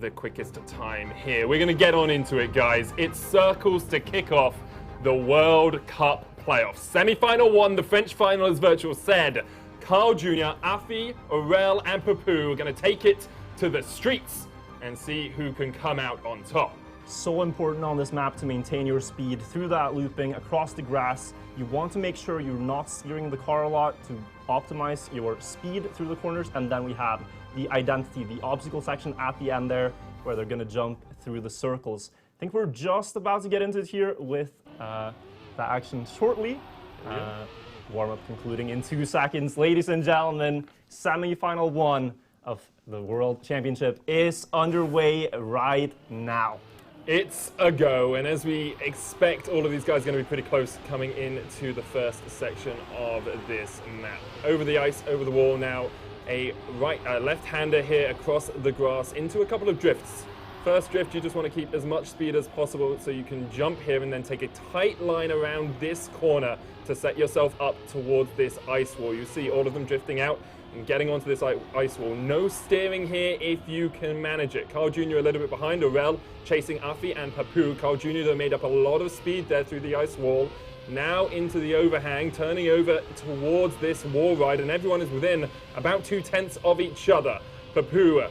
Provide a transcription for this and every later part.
the quickest time here. We're going to get on into it, guys. It's circles to kick off the World Cup playoffs. Semi-final one, the French final, as Virtual said. Carl Jr., Affi, Aurel, and Papou are going to take it to the streets and see who can come out on top. So important on this map to maintain your speed through that looping across the grass. You want to make sure you're not steering the car a lot to optimize your speed through the corners. And then we have the identity, the obstacle section at the end there, where they're going to jump through the circles. I think we're just about to get into it here with the action shortly. Warm-up concluding in 2 seconds. Ladies and gentlemen, semi-final one of the World Championship is underway right now. It's a go, and as we expect, all of these guys are going to be pretty close coming into the first section of this map. Over the ice, over the wall now, a left-hander here across the grass into a couple of drifts. First drift, you just want to keep as much speed as possible so you can jump here and then take a tight line around this corner to set yourself up towards this ice wall. You see all of them drifting out and getting onto this ice wall. No steering here if you can manage it. Carl Jr. a little bit behind, Aurel chasing Affi and Papou. Carl Jr. though made up a lot of speed there through the ice wall. Now into the overhang, turning over towards this wall ride, and everyone is within about 2/10 of each other. Papou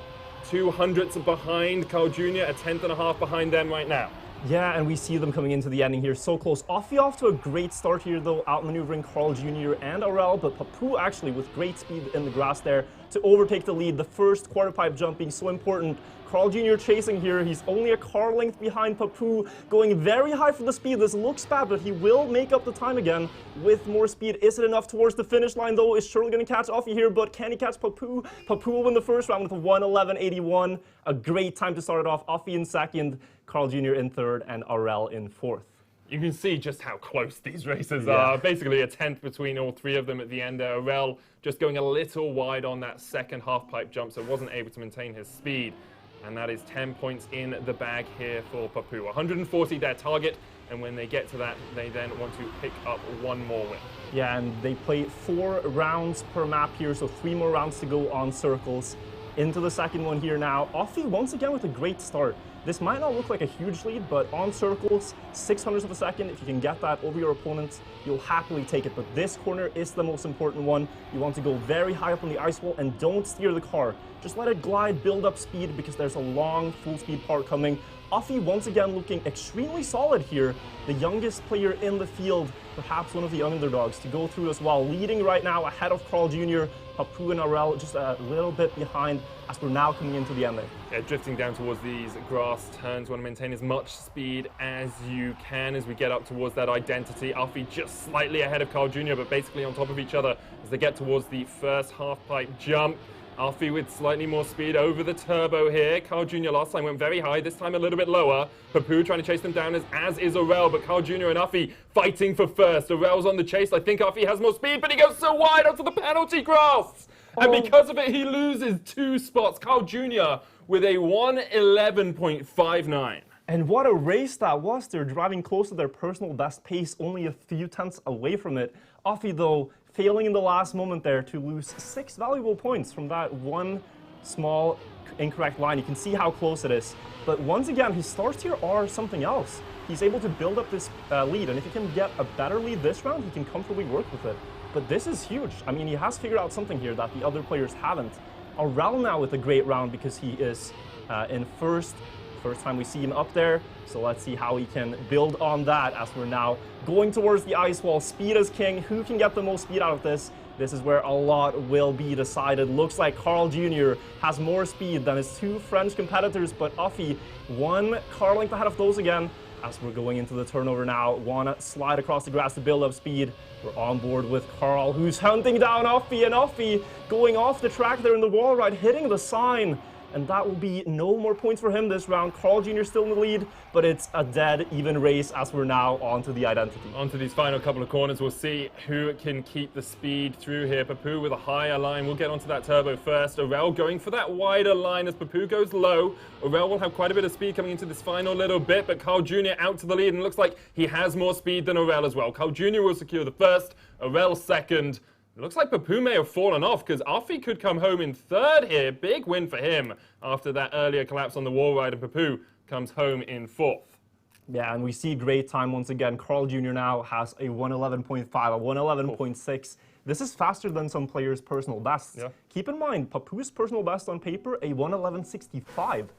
2/100 behind Carl Jr., a 10.5 behind them right now. Yeah, and we see them coming into the ending here so close. Affi off to a great start here, though, outmaneuvering Carl Jr. and Aurel, but Papou actually with great speed in the grass there to overtake the lead. The first quarter pipe jump being so important. Carl Jr. chasing here. He's only a car length behind Papou, going very high for the speed. This looks bad, but he will make up the time again with more speed. Is it enough towards the finish line, though? Is surely going to catch Affi here, but can he catch Papou? Papou will win the first round with a 1:11.81. A great time to start it off. Affi in second, Carl Jr. in third, and Aurel in fourth. You can see just how close these races are. Basically a 10th between all three of them at the end there. Aurel just going a little wide on that second half-pipe jump, so wasn't able to maintain his speed. And that is 10 points in the bag here for Papou. 140 their target, and when they get to that, they then want to pick up one more win. Yeah, and they play 4 rounds per map here, so 3 more rounds to go on circles. Into the second one here now. Affi once again with a great start. This might not look like a huge lead, but on circles, 600ths of a second, if you can get that over your opponents, you'll happily take it. But this corner is the most important one. You want to go very high up on the ice wall and don't steer the car. Just let it glide, build up speed, because there's a long full speed part coming. Affi once again looking extremely solid here. The youngest player in the field, perhaps one of the underdogs to go through as well. Leading right now ahead of Carl Jr., Papou and Aurel just a little bit behind as we're now coming into the end there. Yeah, drifting down towards these grass turns. Want to maintain as much speed as you can as we get up towards that identity. Affi just slightly ahead of Carl Jr., but basically on top of each other as they get towards the first half-pipe jump. Affi with slightly more speed over the turbo here. Carl Jr. last time went very high, this time a little bit lower. Papou trying to chase them down as is Aurel, but Carl Jr. and Affi fighting for first. Aurel's on the chase. I think Affi has more speed, but he goes so wide onto the penalty grass. And because of it, he loses 2 spots. Carl Jr. with a 1:11.59. And what a race that was. They're driving close to their personal best pace, only a few tenths away from it. Affi, though, failing in the last moment there to lose 6 valuable points from that one small incorrect line. You can see how close it is. But once again, his starts here are something else. He's able to build up this lead, and if he can get a better lead this round, he can comfortably work with it. But this is huge. I mean, he has figured out something here that the other players haven't. Aurel now with a great round because he is in first. First time we see him up there, so let's see how he can build on that as we're now going towards the ice wall. Speed is king. Who can get the most speed out of this? This is where a lot will be decided. Looks like Carl Jr. has more speed than his 2 French competitors, but Affi 1 car length ahead of those again. As we're going into the turnover now, wanna slide across the grass to build up speed. We're on board with Carl, who's hunting down Affi, and Affi going off the track there in the wall ride, hitting the sign. And that will be no more points for him this round. Carl Jr. still in the lead, but it's a dead even race as we're now onto the identity. Onto these final couple of corners, we'll see who can keep the speed through here. Papou with a higher line. We'll get onto that turbo first. Aurel going for that wider line as Papou goes low. Aurel will have quite a bit of speed coming into this final little bit, but Carl Jr. out to the lead, and it looks like he has more speed than Aurel as well. Carl Jr. will secure the first, Aurel second. It looks like Papou may have fallen off because Affi could come home in third here. Big win for him after that earlier collapse on the wall ride, and Papou comes home in fourth. Yeah, and we see great time once again. Carl Jr. now has a 111.5, a 111.6. This is faster than some players' personal bests. Yeah. Keep in mind, Papou's personal best on paper, a 111.65.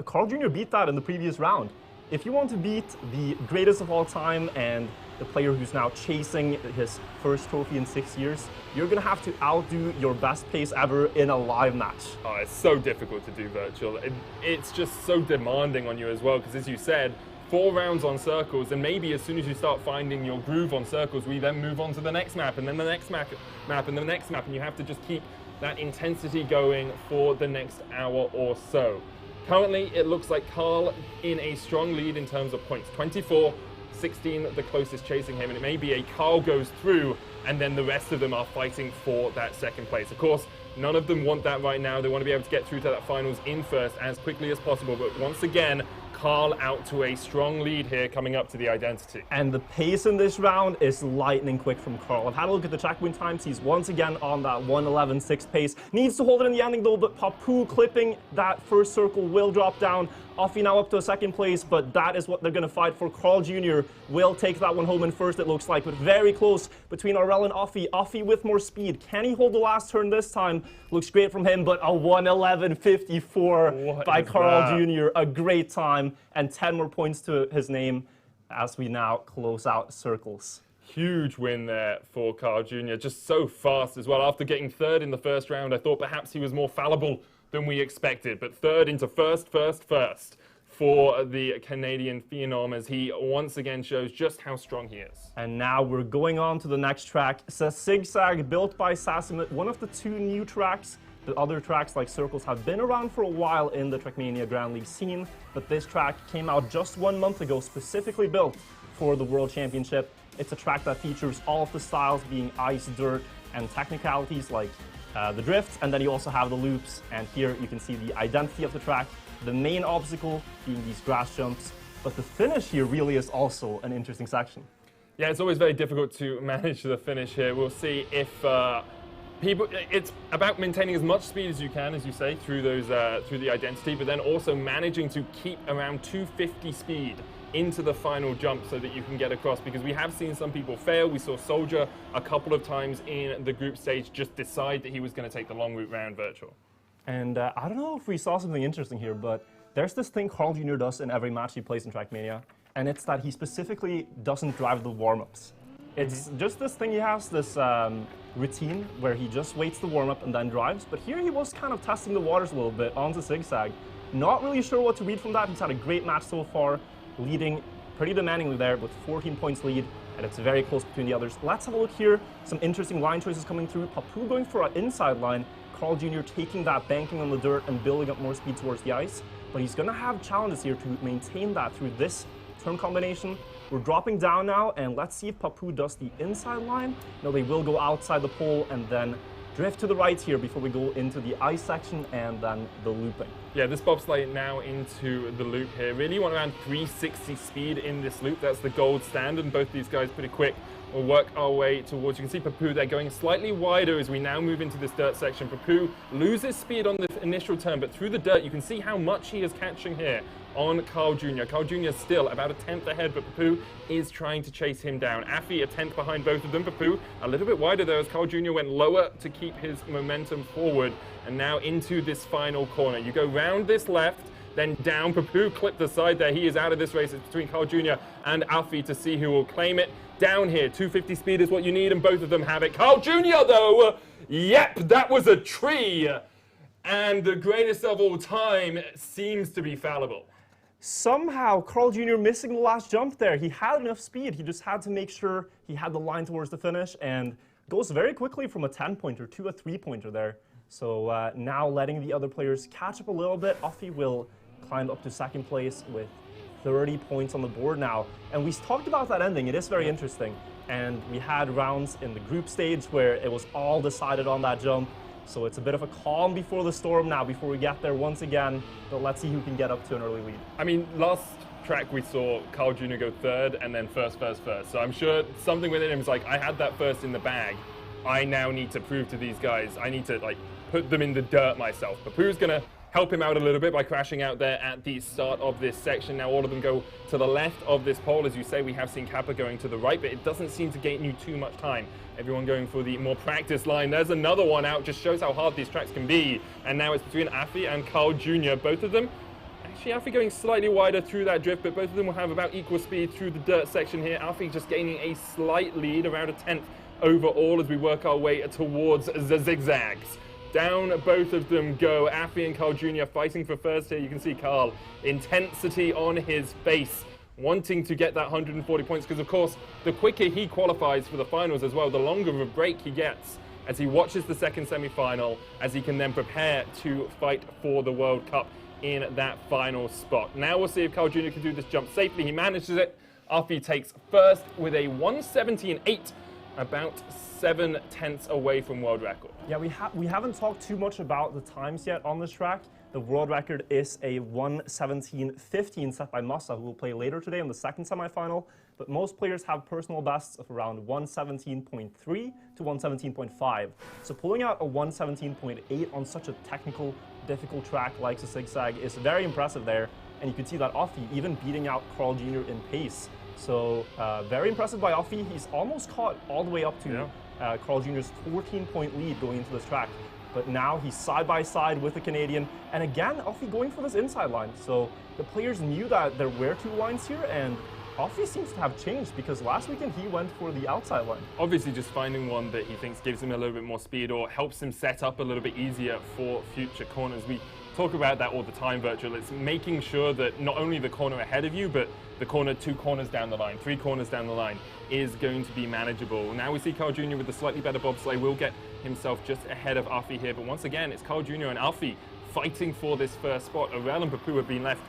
Carl Jr. beat that in the previous round. If you want to beat the greatest of all time and the player who's now chasing his first trophy in 6 years, you're going to have to outdo your best pace ever in a live match. Oh, it's so difficult to do virtual. It's just so demanding on you as well, because as you said, 4 rounds on circles, and maybe as soon as you start finding your groove on circles, we then move on to the next map, and then the next map, and the next map, and you have to just keep that intensity going for the next hour or so. Currently, it looks like Carl in a strong lead in terms of points. 24, 16 the closest chasing him, and it may be a Carl goes through, and then the rest of them are fighting for that second place. Of course, none of them want that right now. They want to be able to get through to that finals in first as quickly as possible, but once again, Carl out to a strong lead here coming up to the identity. And the pace in this round is lightning quick from Carl. I've had a look at the checkpoint times. He's once again on that 111.6 pace. Needs to hold it in the ending though, but Papou clipping that first circle will drop down. Affi now up to a second place, but that is what they're going to fight for. Carl Jr. will take that one home in first, it looks like, but very close between Aurel and Affi. Affi with more speed. Can he hold the last turn this time? Looks great from him, but a 111.54 by Carl Jr. A great time, and 10 more points to his name as we now close out circles. Huge win there for Carl Jr. Just so fast as well. After getting third in the first round, I thought perhaps he was more fallible than we expected, but third into first for the Canadian phenom as he once again shows just how strong he is. And now we're going on to the next track. It's a zigzag built by Sassimit, one of the 2 new tracks. The other tracks like Circles have been around for a while in the Trackmania Grand League scene, but this track came out just 1 month ago, specifically built for the World Championship. It's a track that features all of the styles being ice, dirt, and technicalities like the drifts, and then you also have the loops, and here you can see the identity of the track, the main obstacle being these grass jumps, but the finish here really is also an interesting section. Yeah, it's always very difficult to manage the finish here. We'll see if it's about maintaining as much speed as you can, as you say, through those through the identity, but then also managing to keep around 250 speed into the final jump so that you can get across, because we have seen some people fail. We saw Soldier a couple of times in the group stage just decide that he was going to take the long route round virtual. And I don't know if we saw something interesting here, but there's this thing Carl Jr. does in every match he plays in Trackmania, and it's that he specifically doesn't drive the warm-ups. It's just this thing he has, this routine where he just waits the warm-up and then drives, but here he was kind of testing the waters a little bit onto zigzag. Not really sure what to read from that. He's had a great match so far, leading pretty demandingly there with 14 points lead, and it's very close between the others. Let's have a look here. Some interesting line choices coming through. Papou going for an inside line, Carl Jr. taking that, banking on the dirt and building up more speed towards the ice, but he's going to have challenges here to maintain that through this turn combination. We're dropping down now, and let's see if Papou does the inside line. No, they will go outside the pole and then drift to the right here before we go into the ice section and then the looping. Yeah, this bobsleigh now into the loop here. Really want around 360 speed in this loop. That's the gold standard, and both these guys pretty quick. We'll work our way towards, you can see Papou there going slightly wider as we now move into this dirt section. Papou loses speed on the initial turn, but through the dirt you can see how much he is catching here on Carl Jr. Carl Jr. is still about a 10th ahead, but Papou is trying to chase him down. Affi a 10th behind both of them. Papou a little bit wider though as Carl Jr. went lower to keep his momentum forward. And now into this final corner. You go round this left, then down. Papou clipped the side there. He is out of this race. It's between Carl Jr. and Affi to see who will claim it. Down here, 250 speed is what you need, and both of them have it. Carl Jr. though, yep, that was a tree. And the greatest of all time seems to be fallible. Somehow, Carl Jr. missing the last jump there. He had enough speed. He just had to make sure he had the line towards the finish, and goes very quickly from a 10-pointer to a 3-pointer there. So now letting the other players catch up a little bit. Affi will climb up to second place with 30 points on the board now. And we talked about that ending. It is very interesting. And we had rounds in the group stage where it was all decided on that jump. So it's a bit of a calm before the storm now, before we get there once again. But let's see who can get up to an early lead. I mean, last track we saw Carl Jr. go third and then first. So I'm sure something within him is like, I had that first in the bag. I now need to prove to these guys, I need to like put them in the dirt myself. Papou's gonna help him out a little bit by crashing out there at the start of this section. Now all of them go to the left of this pole. As you say, we have seen Kappa going to the right, but it doesn't seem to gain you too much time. Everyone going for the more practice line. There's another one out, just shows how hard these tracks can be. And now it's between Affi and Carl Jr., both of them. Actually, Affi going slightly wider through that drift, but both of them will have about equal speed through the dirt section here. Affi just gaining a slight lead, around a 10th overall as we work our way towards the zigzags. Down both of them go. Affi and Carl Jr. fighting for first here. You can see Carl, intensity on his face, wanting to get that 140 points, because of course, the quicker he qualifies for the finals as well, the longer of a break he gets as he watches the second semi-final, as he can then prepare to fight for the World Cup in that final spot. Now we'll see if Carl Jr. can do this jump safely. He manages it. Affi takes first with a 1:17.8, about 7/10 away from world record. Yeah, we haven't talked too much about the times yet on this track. The world record is a 1:17.15 set by Massa, who will play later today in the second semifinal. But most players have personal bests of around 1:17.3 to 1:17.5. So pulling out a 1:17.8 on such a technical, difficult track like the zigzag is very impressive there. And you can see that Affi even beating out Carl Jr. in pace. So very impressive by Affi. He's almost caught all the way up to Carl Jr.'s 14-point lead going into this track. But now he's side by side with the Canadian. And again, Affi going for this inside line. So the players knew that there were two lines here, and Affi seems to have changed, because last weekend he went for the outside line. Obviously just finding one that he thinks gives him a little bit more speed or helps him set up a little bit easier for future corners. We talk about that all the time, Virtual. It's making sure that not only the corner ahead of you, but the corner 2 corners down the line, 3 corners down the line is going to be manageable. Now we see Carl Jr. with the slightly better bobsleigh will get himself just ahead of Affi here, but once again it's Carl Jr. and Affi fighting for this first spot. Aurel and Papou have been left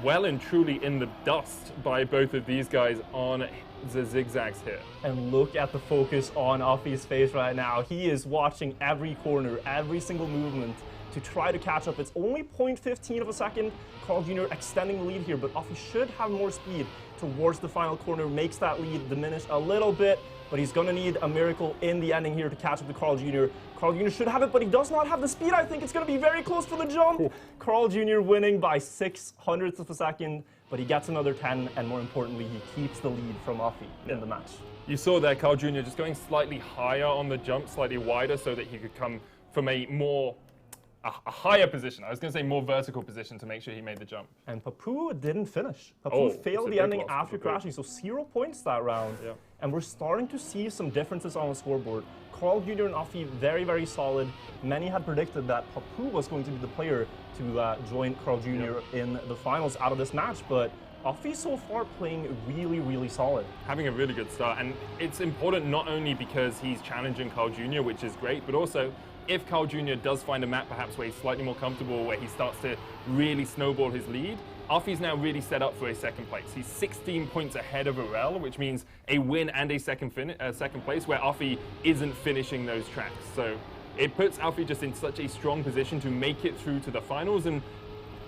well and truly in the dust by both of these guys on the zigzags here. And look at the focus on Affi's face right now. He is watching every corner, every single movement to try to catch up. It's only 0.15 of a second. Carl Jr. extending the lead here, but Affi should have more speed towards the final corner, makes that lead diminish a little bit, but he's gonna need a miracle in the ending here to catch up to Carl Jr. Carl Jr. should have it, but he does not have the speed. I think it's gonna be very close for the jump. Cool. Carl Jr. winning by 0.06 of a second, but he gets another 10, and more importantly, he keeps the lead from Affi in the match. You saw there Carl Jr. just going slightly higher on the jump, slightly wider, so that he could come from a higher position. I was going to say more vertical position to make sure he made the jump. And Papou didn't finish. Papou failed the ending after crashing, so 0 points that round. Yeah. And we're starting to see some differences on the scoreboard. Carl Jr. and Affi very, very solid. Many had predicted that Papou was going to be the player to join Carl Jr. in the finals out of this match, but Affi so far playing really, really solid. Having a really good start, and it's important not only because he's challenging Carl Jr., which is great, but also if Carl Jr. does find a map perhaps where he's slightly more comfortable, where he starts to really snowball his lead, Affi's now really set up for a second place. He's 16 points ahead of Aurel, which means a win and a second place, where Affi isn't finishing those tracks. So it puts Affi just in such a strong position to make it through to the finals, and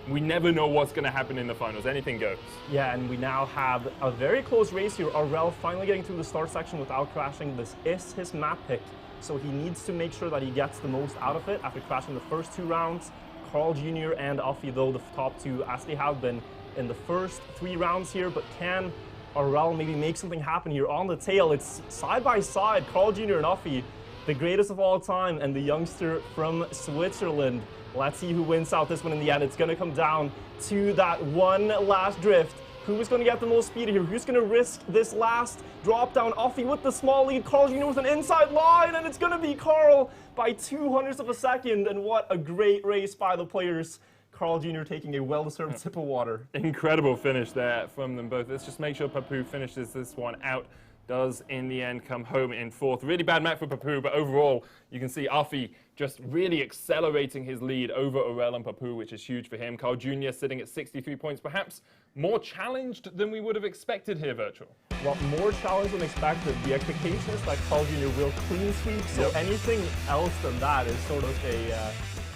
we never know what's going to happen in the finals. Anything goes. Yeah, and we now have a very close race here. Aurel finally getting through the start section without crashing. This is his map pick, so he needs to make sure that he gets the most out of it after crashing the first 2 rounds. Carl Jr. and Affi, though, the top 2, as they have been in the first 3 rounds here, but can Aurel maybe make something happen here on the tail? It's side by side, Carl Jr. and Affi, the greatest of all time, and the youngster from Switzerland. Let's see who wins out this one in the end. It's going to come down to that one last drift. Who is going to get the most speed here? Who's going to risk this last drop down? Affi with the small lead, Carl Jr. with an inside line, and it's going to be Carl by 0.02 of a second. And what a great race by the players. Carl Jr. taking a well-deserved sip of water. Incredible finish there from them both. Let's just make sure Papou finishes this one out. Does in the end come home in 4th. Really bad map for Papou, but overall you can see Affi just really accelerating his lead over Aurel and Papou, which is huge for him. Carl Jr. sitting at 63 points, perhaps more challenged than we would have expected here, Virtual. Well, more challenged than expected. The expectation is that Carl Jr. will clean sweep, so anything else than that is sort of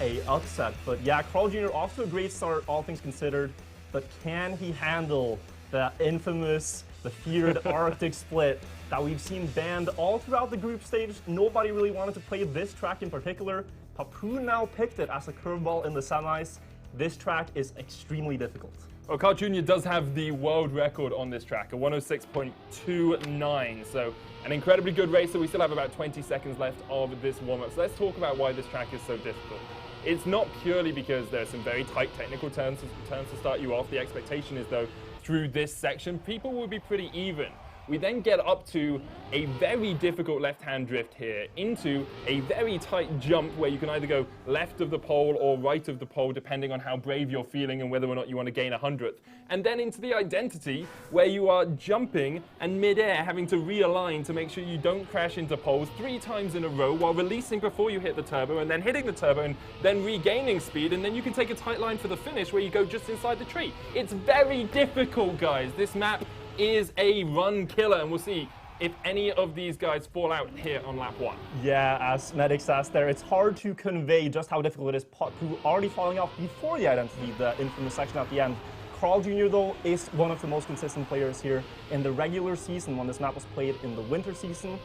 a upset. But yeah, Carl Jr. off to a great start, all things considered, but can he handle the infamous, the feared Arctic split that we've seen banned all throughout the group stage. Nobody really wanted to play this track in particular. Papou now picked it as a curveball in the semis. This track is extremely difficult. Well, Carljr does have the world record on this track, a 106.29, so an incredibly good racer. We still have about 20 seconds left of this warm-up, so let's talk about why this track is so difficult. It's not purely because there are some very tight technical turns to start you off. The expectation is, though, through this section, people will be pretty even. We then get up to a very difficult left-hand drift here into a very tight jump where you can either go left of the pole or right of the pole depending on how brave you're feeling and whether or not you want to gain 100th. And then into the identity where you are jumping and mid-air having to realign to make sure you don't crash into poles 3 times in a row while releasing before you hit the turbo and then hitting the turbo and then regaining speed, and then you can take a tight line for the finish where you go just inside the tree. It's very difficult, guys. This map is a run killer, and we'll see if any of these guys fall out here on lap 1. Yeah, as Medic says there, it's hard to convey just how difficult it is. Papou already falling off before the identity, the infamous section at the end. Carljr, though, is one of the most consistent players here. In the regular season, when this map was played in the winter season,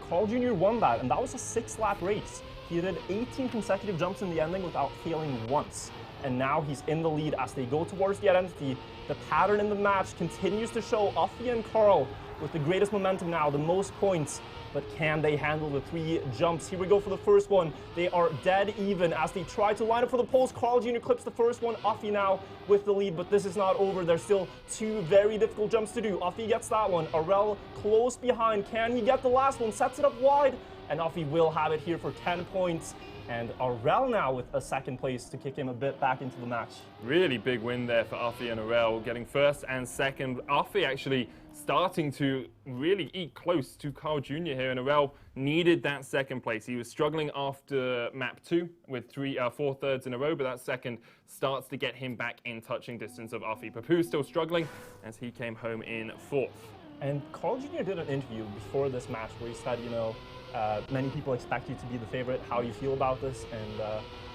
Carljr won that, and that was a 6-lap race. He did 18 consecutive jumps in the ending without failing once. And now he's in the lead as they go towards the identity. The pattern in the match continues to show Affi and Carl with the greatest momentum now, the most points. But can they handle the 3 jumps? Here we go for the first one. They are dead even as they try to line up for the poles. Carljr clips the first one. Affi now with the lead, but this is not over. There's still 2 very difficult jumps to do. Affi gets that one. Aurel close behind. Can he get the last one? Sets it up wide. And Affi will have it here for 10 points. And Aurel now with a 2nd place to kick him a bit back into the match. Really big win there for Affi and Aurel, getting 1st and 2nd. Affi actually starting to really eat close to Carljr here, and Aurel needed that 2nd place. He was struggling after map 2 with 4 thirds in a row, but that 2nd starts to get him back in touching distance of Affi. Papou still struggling as he came home in 4th. And Carljr did an interview before this match where he said, you know, many people expect you to be the favorite. How do you feel about this? And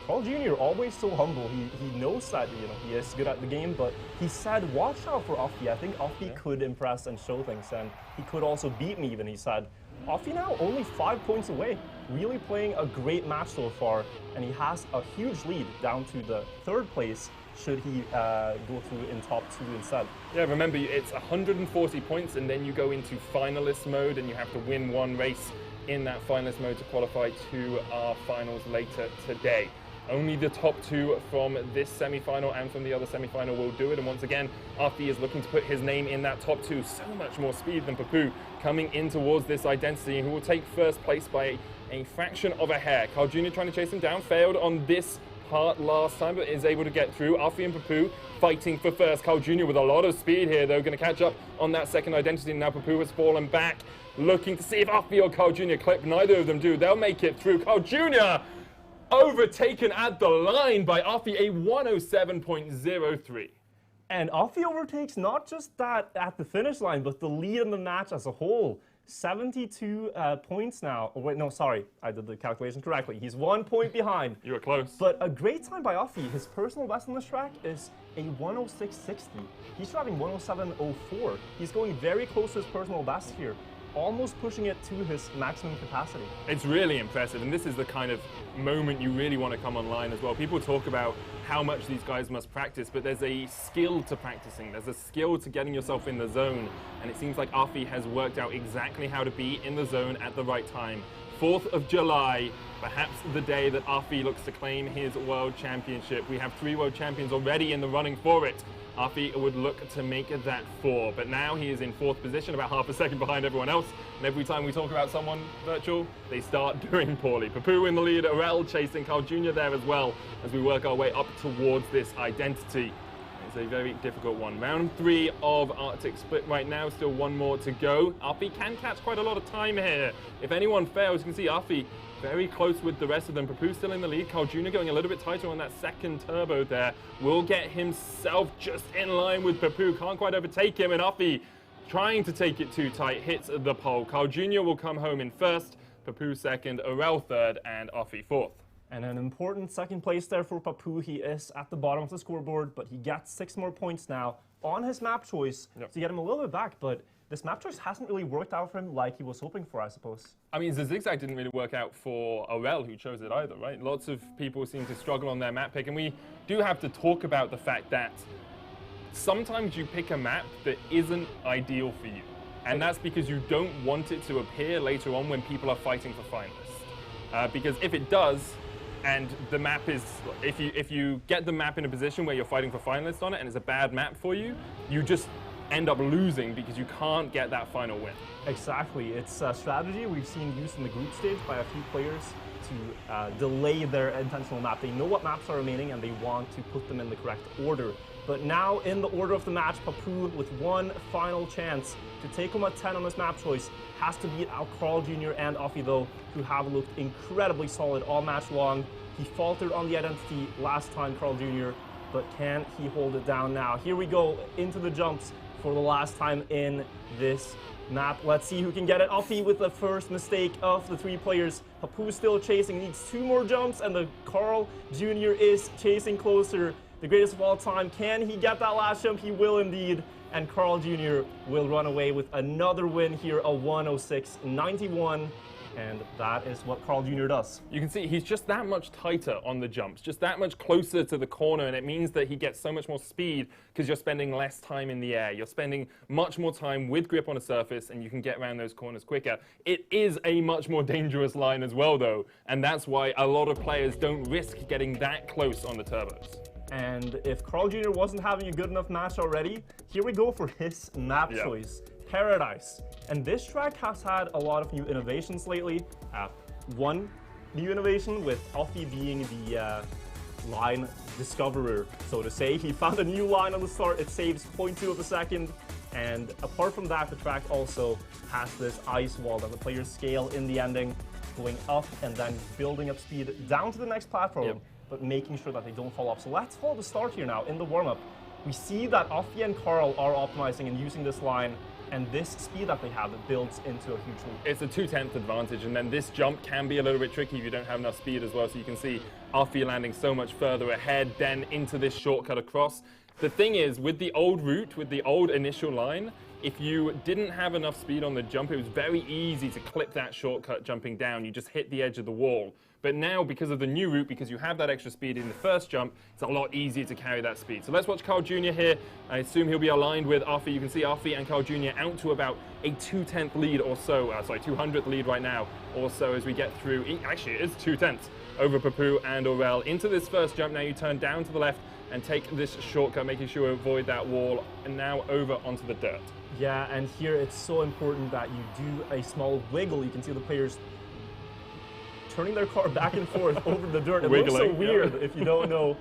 Carljr, always so humble. He knows that, you know, he is good at the game, but he said, watch out for Affi. I think Affi could impress and show things, and he could also beat me even, he said. Affi now only 5 points away, really playing a great match so far, and he has a huge lead down to the 3rd place should he go through in top 2 instead. Yeah, remember, it's 140 points, and then you go into finalist mode, and you have to win 1 race in that finalist mode to qualify to our finals later today. Only the top 2 from this semi-final and from the other semi-final will do it, and once again, Affi is looking to put his name in that top 2. So much more speed than Papou coming in towards this identity, and who will take 1st place by a fraction of a hair. Carljr trying to chase him down, failed on this part last time, but is able to get through. Affi and Papou fighting for 1st. Carljr with a lot of speed here, though, going to catch up on that 2nd identity. Now Papou has fallen back, looking to see if Affi or Carljr clip. Neither of them do. They'll make it through. Carljr overtaken at the line by Affi, a 107.03. And Affi overtakes not just that at the finish line, but the lead in the match as a whole. 72 points now. Oh, wait, no, sorry. I did the calculation correctly. He's 1 point behind. You were close. But a great time by Affi. His personal best on this track is a 106.60. He's driving 107.04. He's going very close to his personal best here, almost pushing it to his maximum capacity. It's really impressive, and this is the kind of moment you really want to come online as well. People talk about how much these guys must practice, but there's a skill to practicing. There's a skill to getting yourself in the zone, and it seems like Affi has worked out exactly how to be in the zone at the right time. 4th of July, perhaps the day that Affi looks to claim his world championship. We have 3 world champions already in the running for it. Affi would look to make that 4, but now he is in 4th position, about half a second behind everyone else. And every time we talk about someone virtual, they start doing poorly. Papou in the lead, Aurel chasing Carljr there as well as we work our way up towards this identity. It's a very difficult one. Round 3 of Arctic Split right now, still 1 more to go. Affi can catch quite a lot of time here. If anyone fails, you can see Affi very close with the rest of them. Papou still in the lead. Carljr going a little bit tighter on that 2nd turbo there. Will get himself just in line with Papou. Can't quite overtake him, and Affi trying to take it too tight, hits the pole. Carljr will come home in 1st, Papou 2nd, Aurel 3rd, and Affi 4th. And an important 2nd place there for Papou. He is at the bottom of the scoreboard, but he gets 6 more points now on his map choice to get him a little bit back. But this map choice hasn't really worked out for him like he was hoping for, I suppose. I mean, the zigzag didn't really work out for Aurel, who chose it either, right? Lots of people seem to struggle on their map pick, and we do have to talk about the fact that sometimes you pick a map that isn't ideal for you. And that's because you don't want it to appear later on when people are fighting for finalists. Because if it does, and the map is, if you get the map in a position where you're fighting for finalists on it and it's a bad map for you, you just end up losing because you can't get that final win. Exactly. It's a strategy we've seen used in the group stage by a few players to delay their intentional map. They know what maps are remaining and they want to put them in the correct order. But now, in the order of the match, Papou, with one final chance to take home a 10 on this map choice, has to beat out Carljr and Affi, though, who have looked incredibly solid all match long. He faltered on the identity last time, Carljr, but can he hold it down now? Here we go into the jumps for the last time in this map. Let's see who can get it. Affi with the first mistake of the three players. Papou still chasing, needs 2 more jumps, and the Carljr is chasing closer. The greatest of all time. Can he get that last jump? He will indeed. And Carljr will run away with another win here, a 106.91. And that is what Carljr does. You can see he's just that much tighter on the jumps, just that much closer to the corner, and it means that he gets so much more speed because you're spending less time in the air. You're spending much more time with grip on a surface, and you can get around those corners quicker. It is a much more dangerous line as well, though, and that's why a lot of players don't risk getting that close on the turbos. And if Carljr wasn't having a good enough match already, here we go for his map choice. Paradise. And this track has had a lot of new innovations lately. One new innovation with Affi being the line discoverer, so to say. He found a new line on the start. It saves 0.2 of a second. And apart from that, the track also has this ice wall that the players scale in the ending, going up and then building up speed down to the next platform, but making sure that they don't fall off. So let's follow the start here now in the warm-up. We see that Affi and Carl are optimizing and using this line, and this speed that they have builds into a huge lead. It's a 2/10 advantage, and then this jump can be a little bit tricky if you don't have enough speed as well. So you can see Affi landing so much further ahead, then into this shortcut across. The thing is, with the old route, with the old initial line, if you didn't have enough speed on the jump, it was very easy to clip that shortcut jumping down. You just hit the edge of the wall. But now, because of the new route, because you have that extra speed in the first jump, it's a lot easier to carry that speed. So let's watch Carljr here. I assume he'll be aligned with Affi. You can see Affi and Carljr out to about a 2/10 lead or so. 200th lead right now or so as we get through. Actually, it is 2/10 over Papou and Aurel. Into this first jump now, you turn down to the left and take this shortcut, making sure you avoid that wall, and now over onto the dirt. Yeah, and here it's so important that you do a small wiggle. You can see the players turning their car back and forth over the dirt. It looks so weird if you don't know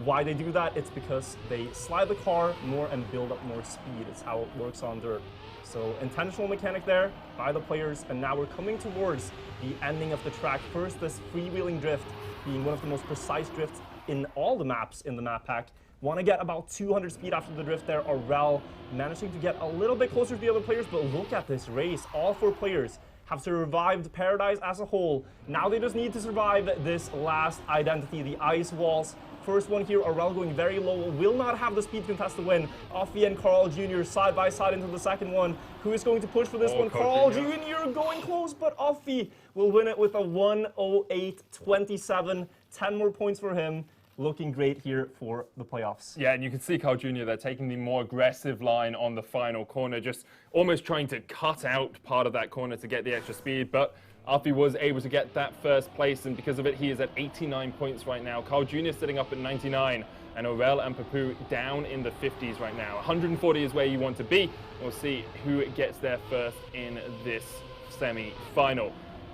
why they do that. It's because they slide the car more and build up more speed. It's how it works on dirt. So intentional mechanic there by the players, and now we're coming towards the ending of the track. First, this freewheeling drift being one of the most precise drifts in all the maps in the map pack. Want to get about 200 speed after the drift there. Aurel managing to get a little bit closer to the other players, but look at this race. All 4 players have survived Paradise as a whole. Now they just need to survive this last identity, the ice walls. First one here, Aurel going very low, will not have the speed contest to win. Affi and Carljr side by side into the second one. Who is going to push for this one? Carljr going close, but Affi will win it with a 108.27. 10 more points for him. Looking great here for the playoffs. Yeah, and you can see Carljr there taking the more aggressive line on the final corner, just almost trying to cut out part of that corner to get the extra speed, but Affi was able to get that first place, and because of it, he is at 89 points right now. Carljr sitting up at 99, and Aurel and Papou down in the 50s right now. 140 is where you want to be. We'll see who gets there first in this semi-final.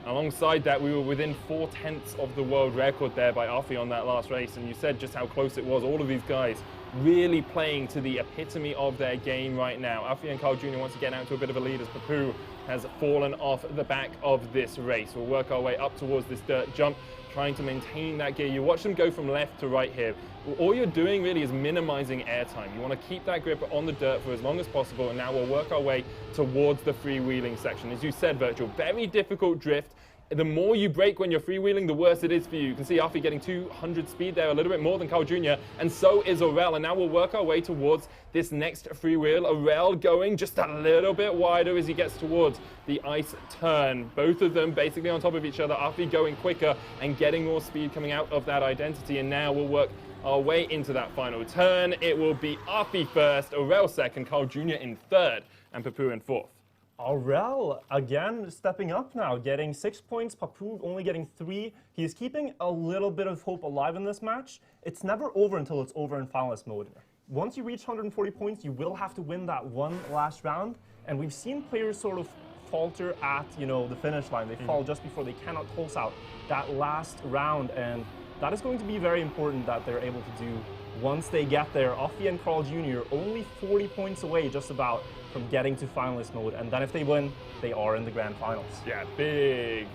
Alongside that, we were within 4/10 of the world record there by Affi on that last race, and you said just how close it was. All of these guys really playing to the epitome of their game right now. Affi and Carljr once again out to a bit of a lead as Papou has fallen off the back of this race. We'll work our way up towards this dirt jump, trying to maintain that gear. You watch them go from left to right here. All you're doing really is minimizing airtime. You want to keep that grip on the dirt for as long as possible, and now we'll work our way towards the freewheeling section. As you said, Virtual, very difficult drift. the more you break when you're freewheeling, the worse it is for you. You can see Affi getting 200 speed there, a little bit more than Carljr, and so is Aurel. And now we'll work our way towards this next freewheel. Aurel going just a little bit wider as he gets towards the ice turn. Both of them basically on top of each other. Affi going quicker and getting more speed coming out of that identity. And now we'll work our way into that final turn. It will be Affi first, Aurel second, Carljr in third, and Papou in fourth. Aurel, again, stepping up now, getting 6 points. Papou only getting 3. He's keeping a little bit of hope alive in this match. It's never over until it's over in finalist mode. Once you reach 140 points, you will have to win that one last round. And we've seen players sort of falter at, the finish line. They fall just before they cannot close out that last round. And that is going to be very important that they're able to do once they get there. Affi and Carljr only 40 points away just about from getting to finalist mode, and then if they win, they are in the grand finals. Yeah, big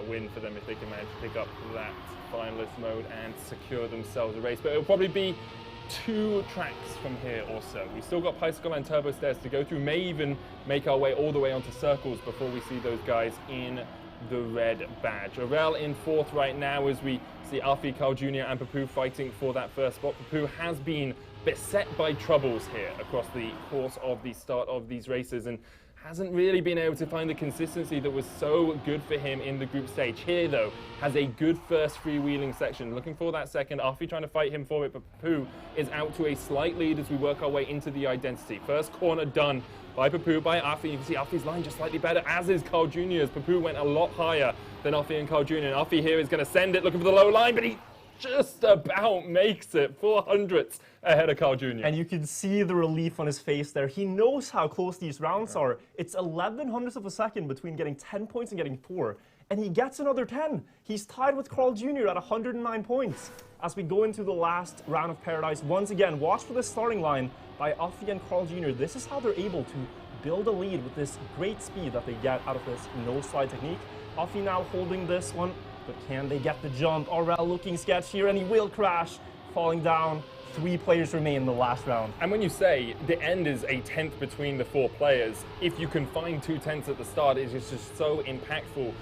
win for them if they can manage to pick up that finalist mode and secure themselves a race. But it'll probably be 2 tracks from here or so. We've still got Bicycle and Turbo Stairs to go through, may even make our way all the way onto Circles before we see those guys in the red badge. Aurel in fourth right now as we see Affi, Carljr and Papou fighting for that first spot. Papou has been beset by troubles here across the course of the start of these races and hasn't really been able to find the consistency that was so good for him in the group stage. Here, though, has a good first freewheeling section. Looking for that second. Affi trying to fight him for it, but Papou is out to a slight lead as we work our way into the identity. First corner done by Papou, by Affi. You can see Affi's line just slightly better, as is Carljr's. Papou went a lot higher than Affi and Carljr, and Affi here is going to send it, looking for the low line, but he just about makes it. 400ths ahead of Carljr. And you can see the relief on his face there. He knows how close these rounds are. It's 11 hundredths of a second between getting 10 points and getting 4. And he gets another 10. He's tied with Carljr at 109 points. As we go into the last round of Paradise, once again, watch for the starting line by Affi and Carljr. This is how they're able to build a lead with this great speed that they get out of this no-slide technique. Affi now holding this one, but can they get the jump? Aurel looking sketch here, and he will crash, falling down. 3 players remain in the last round. And when you say the end is a 10th between the 4 players, if you can find 2 tenths at the start, it's just so impactful.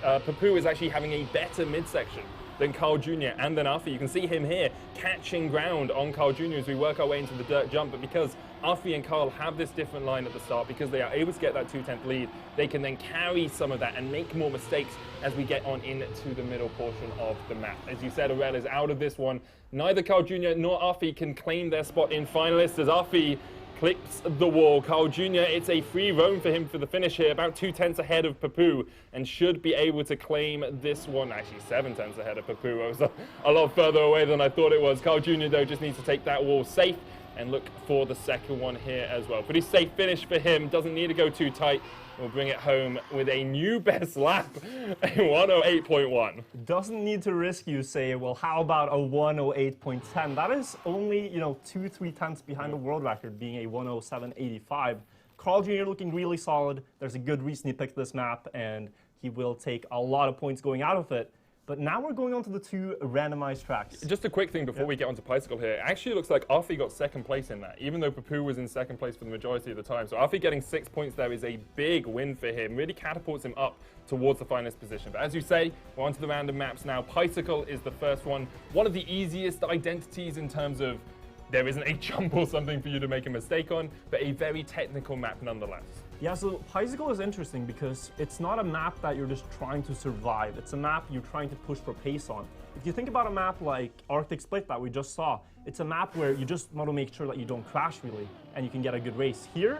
Papou is actually having a better midsection than Carljr and then Affi. You can see him here catching ground on Carljr as we work our way into the dirt jump, but because Affi and Carl have this different line at the start, because they are able to get that 2/10 lead, they can then carry some of that and make more mistakes as we get on into the middle portion of the map. As you said, Aurel is out of this one. Neither Carljr nor Affi can claim their spot in finalists as Affi clips the wall. Carljr, it's a free roam for him for the finish here, about 2 tenths ahead of Papou, and should be able to claim this one. Actually, 7 tenths ahead of Papou. It was a lot further away than I thought it was. Carljr, though, just needs to take that wall safe and look for the second one here as well. Pretty safe finish for him. Doesn't need to go too tight. We'll bring it home with a new best lap, a 108.1. Doesn't need to risk, you say. Well, how about a 108.10? That is only, 2-3 tenths behind the world record, being a 107.85. Carljr looking really solid. There's a good reason he picked this map, and he will take a lot of points going out of it. But now we're going on to the 2 randomized tracks. Just a quick thing before we get onto Bicycle here. It actually looks like Affi got 2nd place in that, even though Papou was in 2nd place for the majority of the time. So Affi getting 6 points there is a big win for him. Really catapults him up towards the finalist position. But as you say, we're onto the random maps now. Bicycle is the first one. One of the easiest identities in terms of there isn't a jump or something for you to make a mistake on, but a very technical map nonetheless. Yeah, so Bicycle is interesting because it's not a map that you're just trying to survive. It's a map you're trying to push for pace on. If you think about a map like Arctic Split that we just saw, it's a map where you just want to make sure that you don't crash really, and you can get a good race. Here,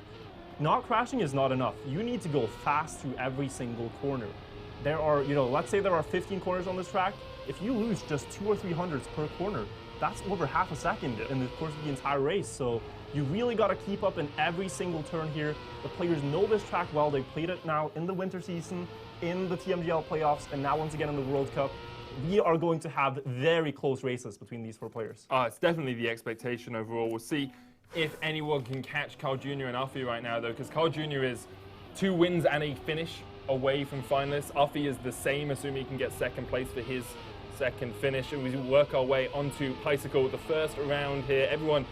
not crashing is not enough. You need to go fast through every single corner. There are, let's say there are 15 corners on this track. If you lose just 2 or 3 hundredths per corner, that's over half a second in the course of the entire race. So you really got to keep up in every single turn here. The players know this track well. They played it now in the winter season, in the TMGL playoffs, and now once again in the World Cup. We are going to have very close races between these 4 players. It's definitely the expectation overall. We'll see if anyone can catch Carljr and Affi right now, though, because Carljr is 2 wins and a finish away from finalists. Affi is the same, assuming he can get 2nd place for his 2nd finish, and we work our way onto Bicycle, the first round here. Everyone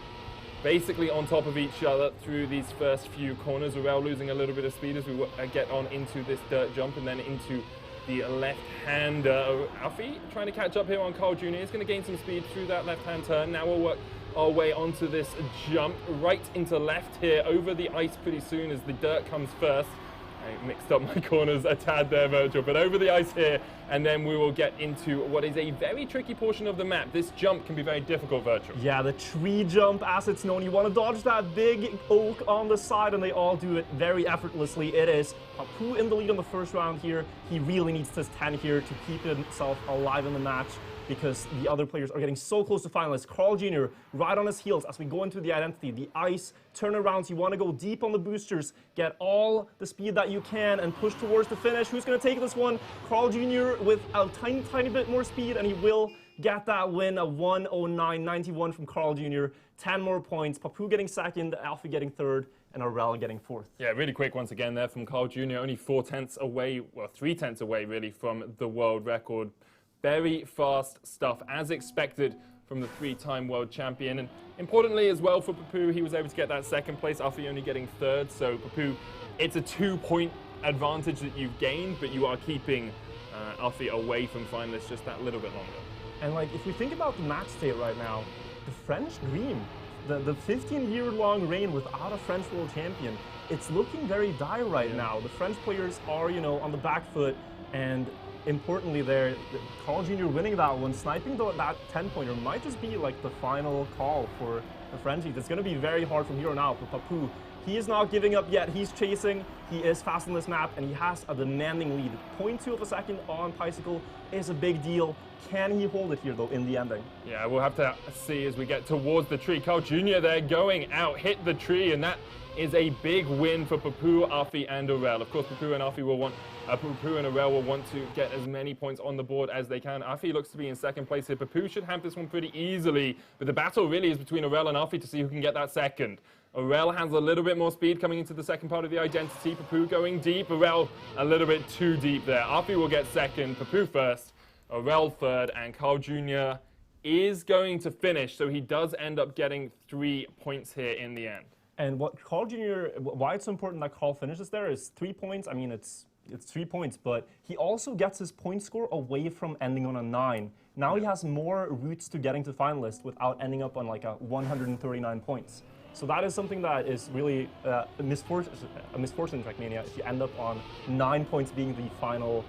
basically on top of each other through these first few corners. Aurel losing a little bit of speed as we get on into this dirt jump and then into the left-hander. Affi trying to catch up here on Carl Jr. He's going to gain some speed through that left-hand turn. Now we'll work our way onto this jump right into left here over the ice pretty soon as the dirt comes first. I mixed up my corners a tad there, Virtual, but over the ice here, and then we will get into what is a very tricky portion of the map. This jump can be very difficult, Virtual. Yeah, the tree jump, as it's known. You want to dodge that big oak on the side, and they all do it very effortlessly. It is Papou in the lead on the first round here. He really needs this 10 here to keep himself alive in the match, because the other players are getting so close to finalists. Carl Jr. right on his heels as we go into the identity, the ice, turnarounds. You want to go deep on the boosters, get all the speed that you can, and push towards the finish. Who's going to take this one? Carl Jr. with a tiny bit more speed, and he will get that win, a 1:09.91 from Carl Jr. 10 more points. Papou getting second, Affi getting third, and Aurel getting fourth. Yeah, really quick once again there from Carl Jr. Only 4/10 away, well, 3/10 away really from the world record. Very fast stuff, as expected from the 3-time world champion. And importantly as well for Papou, he was able to get that second place, Affi only getting third. So Papou, it's a 2-point advantage that you've gained, but you are keeping Affi away from finalists just that little bit longer. And like, if we think about the match state right now, the French dream, the 15-year-long reign without a French world champion, it's looking very dire right now. The French players are, you know, on the back foot, and importantly there, Carl Jr. winning that one, sniping that 10-pointer might just be like the final call for the Frenchies. It's going to be very hard from here on out, but Papou, he is not giving up yet. He's chasing, he is fast on this map, and he has a demanding lead. 0.2 of a second on Bicycle is a big deal. Can he hold it here, though, in the ending? Yeah, we'll have to see as we get towards the tree. Carl Jr. there going out, hit the tree, and that is a big win for Papou, Affi, and Aurel. Of course, Papou and Affi will want, Papou and Aurel will want to get as many points on the board as they can. Affi looks to be in second place here. Papou should have this one pretty easily, but the battle really is between Aurel and Affi to see who can get that second. Aurel has a little bit more speed coming into the second part of the identity. Papou going deep, Aurel a little bit too deep there. Affi will get second, Papou first, Aurel third, and Carl Jr. is going to finish, so he does end up getting 3 points here in the end. And what Carl Jr., why it's so important that Carl finishes there is 3 points. I mean, it's 3 points, but he also gets his point score away from ending on a 9. Now he has more routes to getting to finalist without ending up on like a 139 points. So that is something that is really a misfortune in Trackmania if you end up on 9 points being the final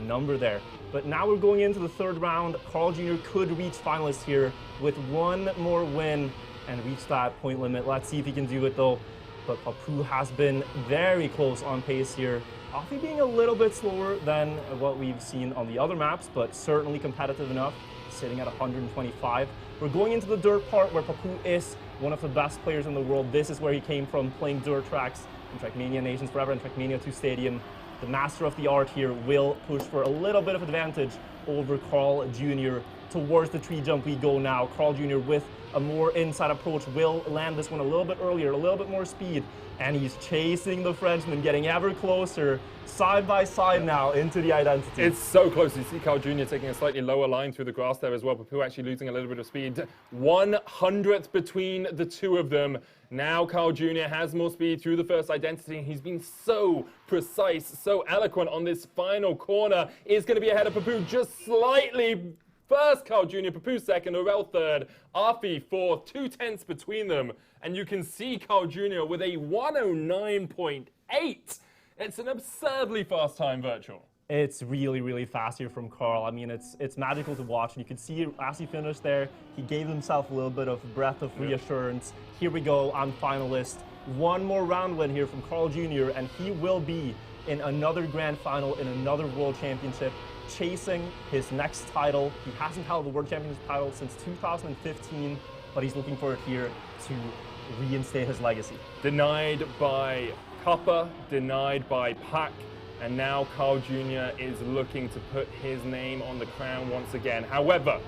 number there. But now we're going into the third round. Carl Jr. could reach finalist here with one more win and reach that point limit. Let's see if he can do it though. But Papou has been very close on pace here. Affi being a little bit slower than what we've seen on the other maps, but certainly competitive enough, sitting at 125. We're going into the dirt part where Papou is one of the best players in the world. This is where he came from, playing dirt tracks in Trackmania Nations Forever and Trackmania 2 Stadium. The master of the art here will push for a little bit of advantage over Carl Jr. Towards the tree jump we go now. Carl Jr. with a more inside approach will land this one a little bit earlier, a little bit more speed, and he's chasing the Frenchman, getting ever closer, side by side now into the identity. It's so close. You see Carl Jr. taking a slightly lower line through the grass there as well. Papou actually losing a little bit of speed. 100th between the two of them. Now Carl Jr. has more speed through the first identity, and he's been so precise, so eloquent on this final corner. Is going to be ahead of Papou just slightly. First, Carl Jr., Papou second, Aurel third, Affi fourth, 2/10 between them. And you can see Carl Jr. with a 109.8. It's an absurdly fast time, Virtual. It's really, really fast here from Carl. I mean, it's magical to watch. And you can see as he finished there, he gave himself a little bit of breath of reassurance. Here we go, I'm finalist. One more round win here from Carl Jr., and he will be in another grand final, in another world championship, chasing his next title. He hasn't held the world championship title since 2015, but he's looking for it here to reinstate his legacy. Denied by Kappa, denied by Pac, and now Carl Jr. is looking to put his name on the crown once again. However,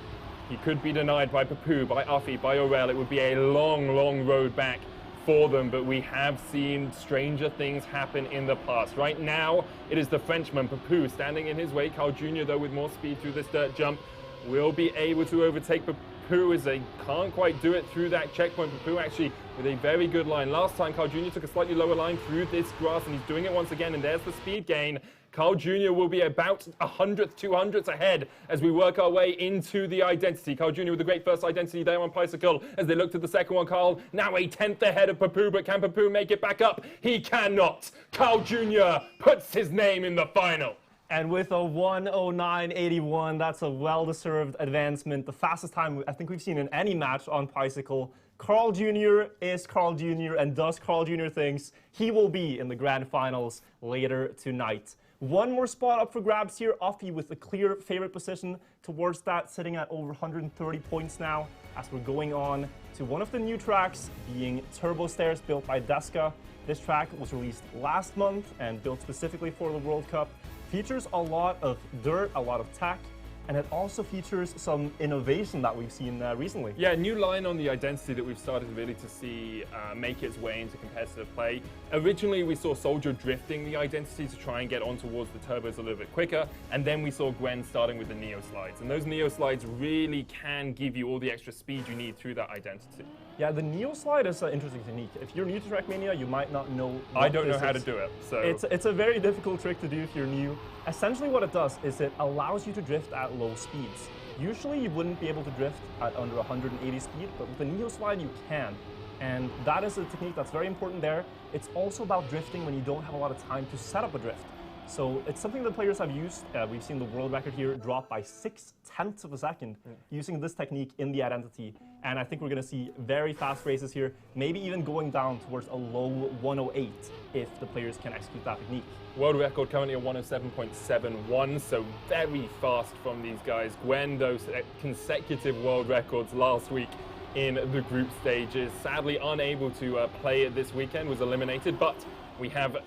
he could be denied by Papou, by Affi, by Aurel. It would be a long, long road back for them, but we have seen stranger things happen in the past. Right now, it is the Frenchman, Papou, standing in his way. Carl Jr., though, with more speed through this dirt jump, will be able to overtake Papou Papou as they can't quite do it through that checkpoint. Papou actually with a very good line. Last time, Carljr took a slightly lower line through this grass, and he's doing it once again, and there's the speed gain. Carljr will be about 100th, 200th ahead as we work our way into the identity. Carljr with a great first identity there on Bicycle as they look to the second one. Carl now a 10th ahead of Papou, but can Papou make it back up? He cannot. Carljr puts his name in the final. And with a 1:09.81, that's a well-deserved advancement. The fastest time I think we've seen in any match on Bicycle. Carljr is Carljr and does Carljr things. He will be in the grand finals later tonight. One more spot up for grabs here. Affi with a clear favorite position towards that, sitting at over 130 points now as we're going on to one of the new tracks, being Turbo Stairs, built by Deska. This track was released last month and built specifically for the World Cup. Features a lot of dirt, a lot of tech, and it also features some innovation that we've seen recently. Yeah, a new line on the identity that we've started really to see make its way into competitive play. Originally, we saw Soldier drifting the identity to try and get on towards the turbos a little bit quicker, and then we saw Gwen starting with the Neo Slides. And those Neo Slides really can give you all the extra speed you need through that identity. Yeah, the Neo Slide is an interesting technique. If you're new to Trackmania, you might not know what I don't know how is. to do it, so... It's a very difficult trick to do if you're new. Essentially what it does is it allows you to drift at low speeds. Usually you wouldn't be able to drift at under 180 speed, but with the Neo Slide you can. And that is a technique that's very important there. It's also about drifting when you don't have a lot of time to set up a drift. So it's something that players have used. We've seen the world record here drop by 0.6 of a second using this technique in the identity. And I think we're going to see very fast races here, maybe even going down towards a low 108 if the players can execute that technique. World record currently at 107.71, so very fast from these guys. Gwen, those consecutive world records last week in the group stages, sadly unable to play it this weekend, was eliminated, but we have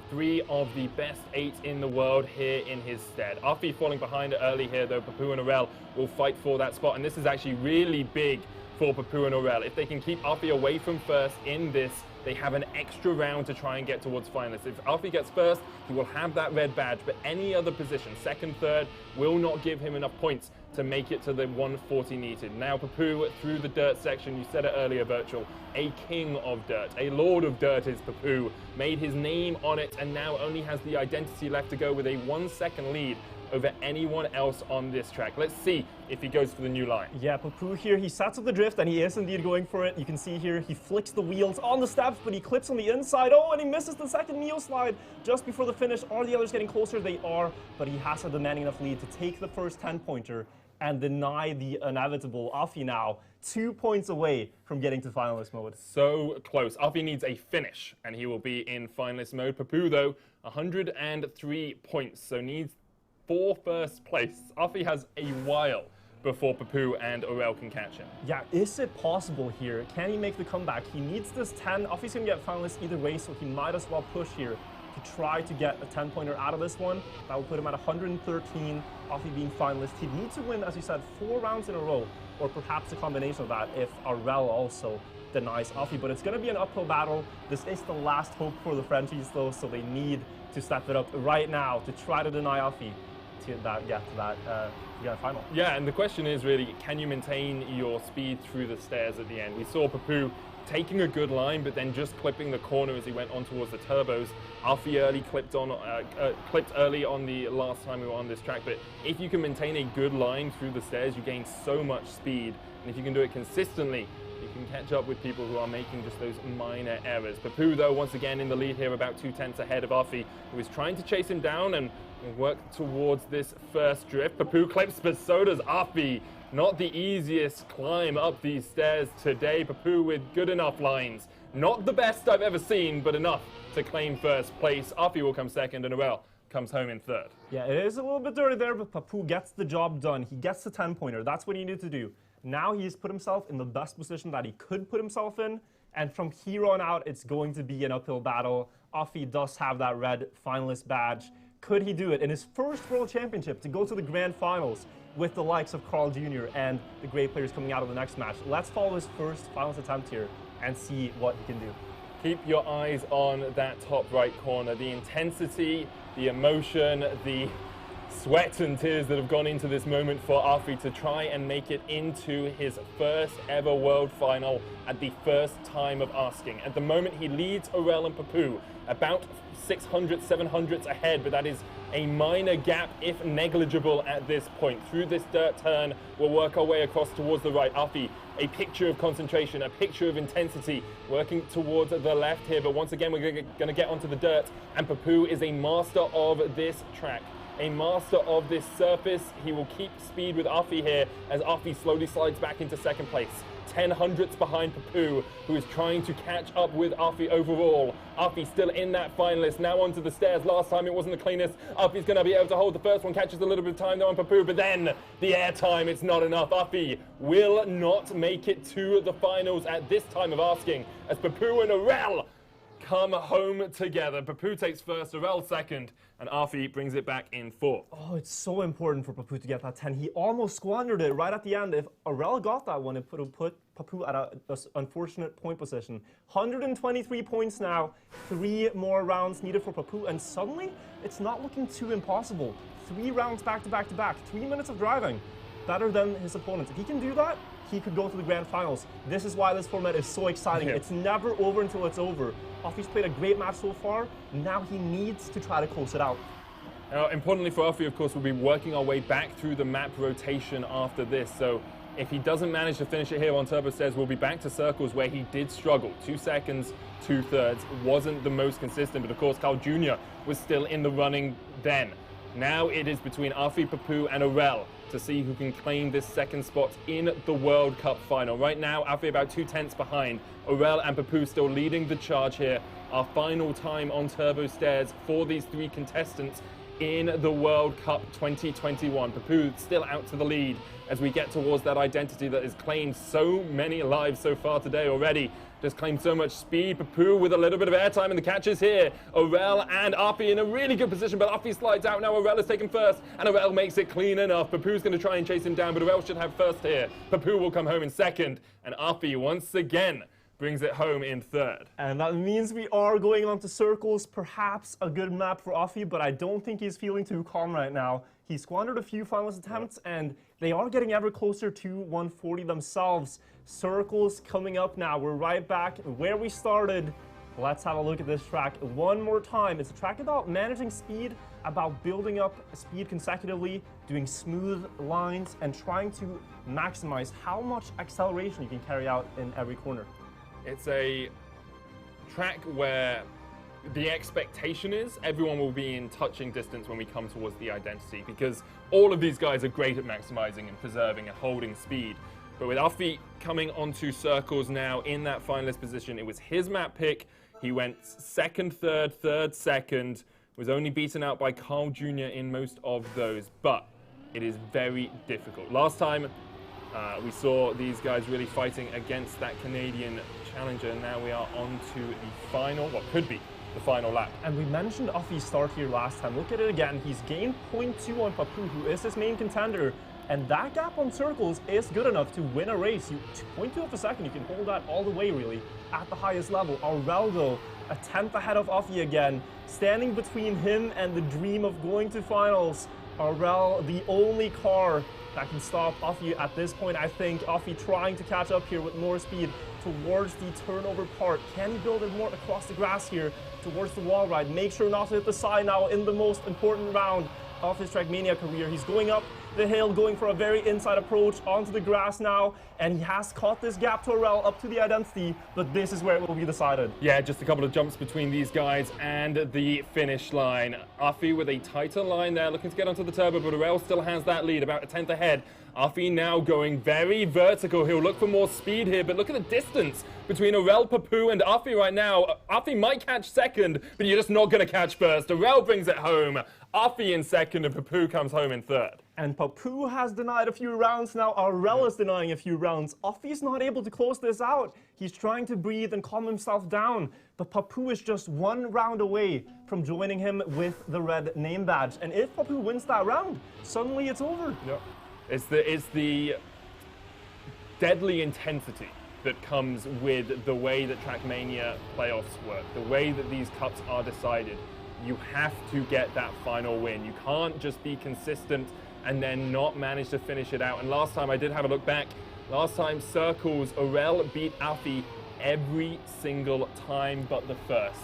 3 of the best 8 in the world here in his stead. Affi falling behind early here, though. Papou and Aurel will fight for that spot, and this is actually really big for Papou and Aurel. If they can keep Affi away from first in this, they have an extra round to try and get towards finalists. If Affi gets first, he will have that red badge, but any other position, second, third, will not give him enough points to make it to the 140 needed. Now Papou through the dirt section, you said it earlier, Wirtual, a king of dirt, a lord of dirt is Papou, made his name on it and now only has the identity left to go with a 1 second lead over anyone else on this track. Let's see if he goes for the new line. Yeah, Papou here, he sets up the drift and he is indeed going for it. You can see here, he flicks the wheels on the steps, but he clips on the inside. Oh, and he misses the second Neo Slide just before the finish. Are the others getting closer? They are, but he has a demanding enough lead to take the first 10-pointer and deny the inevitable. Affi now 2 points away from getting to finalist mode. So close. Affi needs a finish and he will be in finalist mode. Papou though, 103 points, so needs 4 first place. Affi has a while before Papou and Aurel can catch him. Yeah, is it possible here? Can he make the comeback? He needs this 10. Affi's gonna get finalist either way, so he might as well push here to try to get a 10-pointer out of this one. That will put him at 113, Affi being finalist. He'd need to win, as you said, 4 rounds in a row, or perhaps a combination of that if Aurel also denies Affi. But it's going to be an uphill battle. This is the last hope for the Frenchies, though, so they need to step it up right now to try to deny Affi to that final. Yeah, and the question is really, can you maintain your speed through the stairs at the end? We saw Papou taking a good line, but then just clipping the corner as he went on towards the turbos. Affi early clipped early on the last time we were on this track, but if you can maintain a good line through the stairs, you gain so much speed, and if you can do it consistently, you can catch up with people who are making just those minor errors. Papou, though, once again in the lead here, about 2/10 ahead of Affi, who is trying to chase him down and work towards this first drift. Papou clips, but so does Affi. Not the easiest climb up these stairs today. Papou with good enough lines. Not the best I've ever seen, but enough to claim first place. Affi will come second, and Aurel comes home in third. Yeah, it is a little bit dirty there, but Papou gets the job done. He gets the 10-pointer. That's what he needed to do. Now he's put himself in the best position that he could put himself in, and from here on out, it's going to be an uphill battle. Affi does have that red finalist badge. Could he do it in his first World Championship to go to the Grand Finals with the likes of Carljr and the great players coming out of the next match? Let's follow his first finalist attempt here and see what he can do. Keep your eyes on that top right corner. The intensity, the emotion, the sweat and tears that have gone into this moment for Affi to try and make it into his first ever world final at the first time of asking. At the moment, he leads Aurel and Papou about 600, 700s ahead, but that is a minor gap, if negligible, at this point. Through this dirt turn, we'll work our way across towards the right. Affi, a picture of concentration, a picture of intensity, working towards the left here, but once again, we're going to get onto the dirt, and Papou is a master of this track, a master of this surface. He will keep speed with Affi here as Affi slowly slides back into second place. 10 hundredths behind Papou, who is trying to catch up with Affi overall. Affi still in that finalist, now onto the stairs. Last time it wasn't the cleanest. Affi's going to be able to hold the first one, catches a little bit of time though on Papou, but then the air time, it's not enough. Affi will not make it to the finals at this time of asking, as Papou and Aurel come home together. Papou takes first, Aurel second, and Affi brings it back in fourth. Oh, it's so important for Papou to get that 10. He almost squandered it right at the end. If Aurel got that one, it would have put Papou at an unfortunate point position. 123 points now, 3 more rounds needed for Papou, and suddenly it's not looking too impossible. 3 rounds back to back to back, 3 minutes of driving. Better than his opponents. If he can do that, he could go to the grand finals. This is why this format is so exciting. It's never over until it's over. Affi's played a great match so far. Now he needs to try to close it out. Importantly for Affi, of course, we'll be working our way back through the map rotation after this. So if he doesn't manage to finish it here on Turbo Stairs, we'll be back to circles where he did struggle. 2 seconds, 2/3. Wasn't the most consistent, but of course, Carljr was still in the running then. Now it is between Affi, Papou, and Aurel to see who can claim this second spot in the World Cup final. Right now, Affi about 2/10 behind. Aurel and Papou still leading the charge here. Our final time on Turbo Stairs for these 3 contestants in the World Cup 2021. Papou still out to the lead as we get towards that identity that has claimed so many lives so far today already. Just claimed so much speed. Papou with a little bit of airtime in the catches here. Aurel and Affi in a really good position, but Affi slides out now. Aurel is taken first, and Aurel makes it clean enough. Papou's going to try and chase him down, but Aurel should have first here. Papou will come home in second, and Affi once again brings it home in third. And that means we are going on to circles. Perhaps a good map for Affi, but I don't think he's feeling too calm right now. He squandered a few finals attempts, and they are getting ever closer to 140 themselves. Circles coming up now. We're right back where we started. Let's have a look at this track one more time. It's a track about managing speed, about building up speed consecutively, doing smooth lines, and trying to maximize how much acceleration you can carry out in every corner. It's a track where the expectation is everyone will be in touching distance when we come towards the identity, because all of these guys are great at maximizing and preserving and holding speed. But with Affi coming onto circles now in that finalist position, it was his map pick. He went second, third, second, was only beaten out by Carljr in most of those, but it is very difficult. Last time we saw these guys really fighting against that Canadian challenger. Now we are on to the final, what could be the final lap. And we mentioned Affi's start here last time. Look at it again. He's gained 0.2 on Papou, who is his main contender. And that gap on circles is good enough to win a race. 0.2 of a second, you can hold that all the way, really, at the highest level. Aurel, though, a 10th ahead of Affi again, standing between him and the dream of going to finals. Aurel, the only car that can stop Affi at this point, I think. Affi trying to catch up here with more speed towards the turnover part. Can he build it more across the grass here towards the wall ride? Make sure not to hit the side now in the most important round of his Trackmania career. He's going up the hill, going for a very inside approach onto the grass now, and he has caught this gap to Aurel up to the identity, but this is where it will be decided. Yeah, just a couple of jumps between these guys and the finish line. Affi with a tighter line there, looking to get onto the turbo, but Aurel still has that lead, about a 10th ahead. Affi now going very vertical. He'll look for more speed here, but look at the distance between Aurel, Papou, and Affi right now. Affi might catch second, but you're just not going to catch first. Aurel brings it home. Affi in second, and Papou comes home in third. And Papou has denied a few rounds now. Aurel is denying a few rounds. Affi's not able to close this out. He's trying to breathe and calm himself down. But Papou is just 1 round away from joining him with the red name badge. And if Papou wins that round, suddenly it's over. Yep. It's the deadly intensity that comes with the way that Trackmania playoffs work, the way that these cups are decided. You have to get that final win. You can't just be consistent and then not manage to finish it out. And last time I did have a look back. Last time Circles, Aurel beat Affi every single time but the first.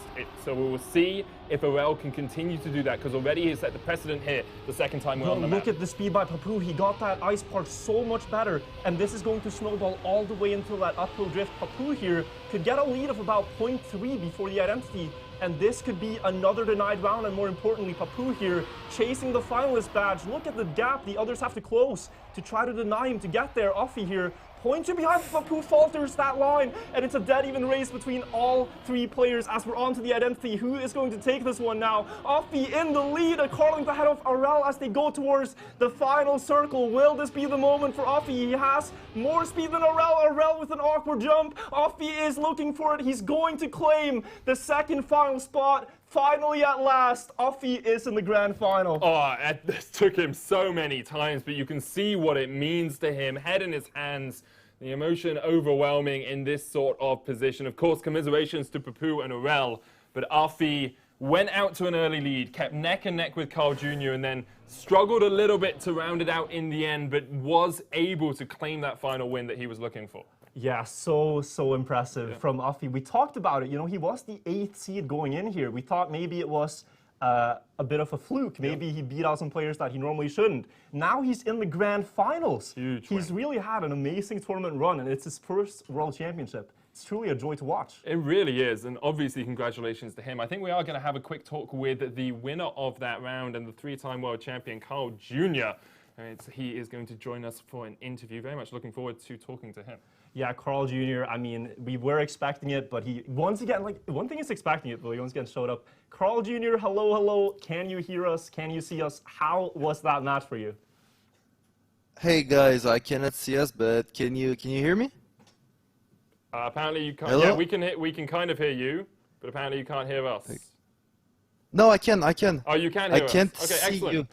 So we will see if Aurel can continue to do that, because already he's set the precedent here the second time we're on the map. Look at the speed by Papou. He got that ice part so much better, and this is going to snowball all the way until that uphill drift. Papou here could get a lead of about 0.3 before the identity, and this could be another denied round, and more importantly, Papou here chasing the finalist badge. Look at the gap the others have to close to try to deny him to get there. Affi here pointing behind, Papou falters that line, and it's a dead even race between all three players as we're on to the identity. Who is going to take this one now? Affi in the lead, curling ahead of Aurel as they go towards the final circle. Will this be the moment for Affi? He has more speed than Aurel. Aurel with an awkward jump. Affi is looking for it. He's going to claim the second final spot. Finally, at last, Affi is in the grand final. Oh, this took him so many times, but you can see what it means to him. Head in his hands, the emotion overwhelming in this sort of position. Of course, commiserations to Papou and Aurel, but Affi went out to an early lead, kept neck and neck with Carljr, and then struggled a little bit to round it out in the end, but was able to claim that final win that he was looking for. Yeah, so impressive from Affi. We talked about it. You know, he was the 8th seed going in here. We thought maybe it was a bit of a fluke. Maybe he beat out some players that he normally shouldn't. Now he's in the grand finals. He's really had an amazing tournament run, and it's his first World Championship. It's truly a joy to watch. It really is, and obviously congratulations to him. I think we are going to have a quick talk with the winner of that round and the 3-time world champion, Carljr. He is going to join us for an interview. Very much looking forward to talking to him. Yeah, Carljr, I mean, we were expecting it, but he, once again, like, one thing is expecting it, but he once again showed up. Carljr, hello. Can you hear us? Can you see us? How was that match for you? Hey guys, I cannot see us, but can you hear me? Apparently you can't. Hello? Yeah, we can kind of hear you, but apparently you can't hear us. No, I can. Oh, you can hear us. I can't Okay, see excellent. you.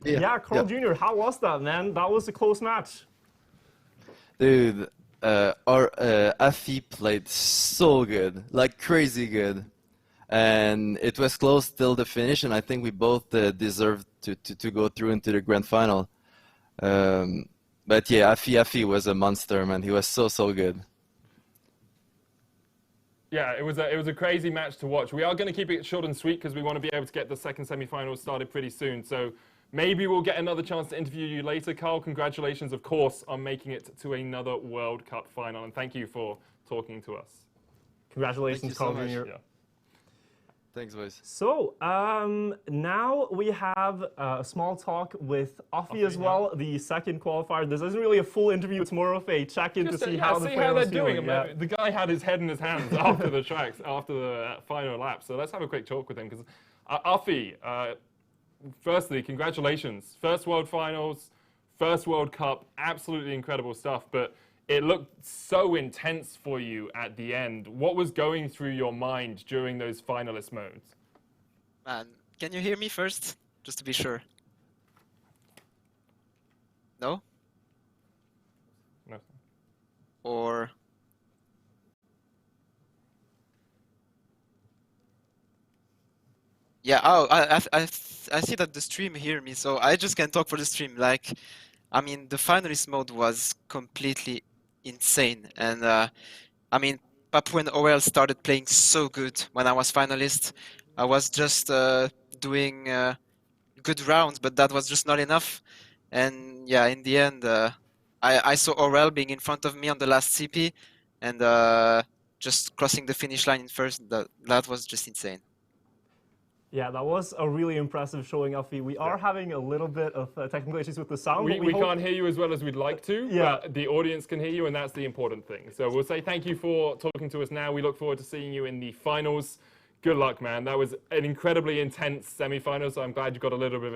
Yeah, Carljr, how was that, man? That was a close match. Dude, our Affi played so good, like crazy good, and it was close till the finish, and I think we both deserved to go through into the grand final. But yeah, Affi was a monster, man. He was so good. Yeah, it was a crazy match to watch. We are going to keep it short and sweet because we want to be able to get the second semi-final started pretty soon. So maybe we'll get another chance to interview you later. Carl, congratulations, of course, on making it to another World Cup final. And thank you for talking to us. Congratulations, Carljr. Yeah. Thanks, boys. So, now we have a small talk with Affi as well, the second qualifier. This isn't really a full interview. It's more of a check-in to see how the players are doing. Yeah. The guy had his head in his hands after the tracks, after the final lap. So let's have a quick talk with him. Because Affi, firstly, congratulations. First World Finals, first World Cup, absolutely incredible stuff. But it looked so intense for you at the end. What was going through your mind during those finalist modes? Man, can you hear me first? Just to be sure. No? No. Or... Yeah, oh, I see that the stream hear me, so I just can talk for the stream. Like, I mean, the finalist mode was completely insane, and I mean, Papou and Aurel started playing so good when I was finalist. I was just doing good rounds, but that was just not enough. And yeah, in the end, I saw Aurel being in front of me on the last CP, and just crossing the finish line in first. That was just insane. Yeah, that was a really impressive showing, Affi. We are having a little bit of technical issues with the sound. We can't hear you as well as we'd like to, Yeah. but the audience can hear you, and that's the important thing. So we'll say thank you for talking to us now. We look forward to seeing you in the finals. Good luck, man. That was an incredibly intense semi-final, so I'm glad you got a little bit of